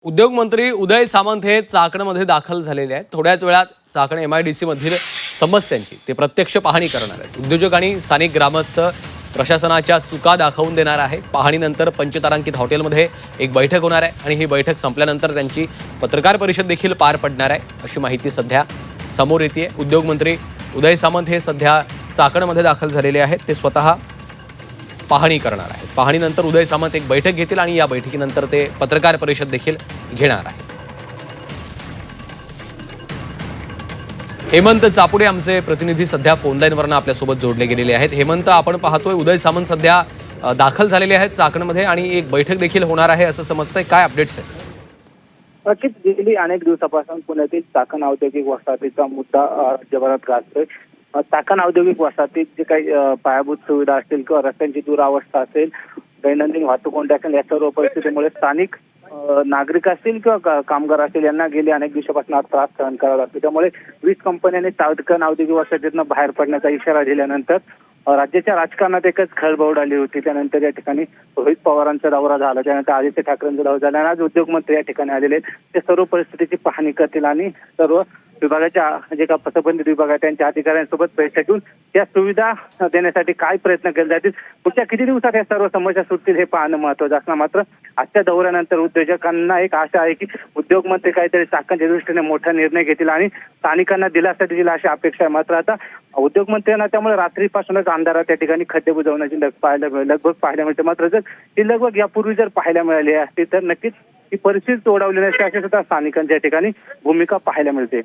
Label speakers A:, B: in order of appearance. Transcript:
A: उद्योगमंत्री उदय सामंत हे चाकणमध्ये दाखल झालेले आहेत। थोड्याच वेळात चाकण MIDC मधील समस्यांची ते प्रत्यक्ष पाहणी करणार आहेत। उद्योजक आणि स्थानिक ग्रामस्थ प्रशासनाच्या चुका दाखवून देणार आहेत। पाहणीनंतर पंचतारांकित हॉटेलमध्ये एक बैठक होणार आहे आणि ही बैठक संपल्यानंतर त्यांची पत्रकार परिषद देखील पार पडणार आहे, अशी माहिती सध्या समोर येते। उद्योगमंत्री उदय सामंत हे सध्या चाकणमध्ये दाखल झालेले आहेत। ते स्वतः पाहणी करणार आहेत। पाहणीनंतर उदय सामंत एक बैठक घेतील आणि या बैठकीनंतर ते पत्रकार परिषद देखील घेणार आहेत। हेमंत चापुडे आमचे प्रतिनिधी सध्या फोन लाईनवरून आपल्यासोबत जोडले गेलेले आहेत। हेमंत, आपण पाहतोय उदय सामंत सध्या दाखल झालेले आहेत चाकणमध्ये आणि एक बैठक देखील होणार आहे असं समजतंय, काय अपडेट्स आहेत?
B: नक्कीच गेली अनेक दिवसापासून पुण्यातील चाकण औद्योगिक वसाहतीचा मुद्दा राज्यभरात गाजतोय। चाकण औद्योगिक वसाहतीत जे काही पायाभूत सुविधा असतील किंवा रस्त्यांची दुरावस्था असेल, दैनंदिन वाहतूक कोंडी असेल, या सर्व परिस्थितीमुळे स्थानिक नागरिक असतील किंवा कामगार असतील यांना गेली अनेक दिवसापासून आज त्रास सहन करावा लागतो। त्यामुळे 20 कंपन्यांनी चाकण औद्योगिक वसाहतीतून बाहेर पडण्याचा इशारा दिल्यानंतर राज्याच्या राजकारणात एकच खळबळ उडाली होती। त्यानंतर या ठिकाणी रोहित पवारांचा दौरा झाला, त्यानंतर आदित्य ठाकरेंचा दौरा झाला आणि आज उद्योगमंत्री या ठिकाणी आलेले आहेत। ते सर्व परिस्थितीची पाहणी करतील आणि सर्व विभागाच्या जे का संबंधित विभाग आहेत त्यांच्या अधिकाऱ्यांसोबत बैठक घेऊन त्या सुविधा देण्यासाठी काय प्रयत्न केले जातील, पुढच्या किती दिवसात या सर्व समस्या सुटतील हे पाहणं महत्त्वाचं असणार। मात्र आजच्या दौऱ्यानंतर उद्योजकांना एक आशा आहे की उद्योगमंत्री काहीतरी चाकणच्या दृष्टीने मोठा निर्णय घेतील आणि स्थानिकांना दिलासा देतील अशी अपेक्षा आहे। मात्र आता उद्योगमंत्र्यांना त्यामुळे रात्रीपासूनच अंधारात त्या ठिकाणी खड्डे बुजवण्याची लगबग पाहायला मिळते। मात्र जर ही लगबग यापूर्वी जर पाहायला मिळाली असती तर नक्कीच ही परिस्थिती ओढावली नसते अशी सुद्धा स्थानिकांच्या ठिकाणी भूमिका पाहायला मिळते।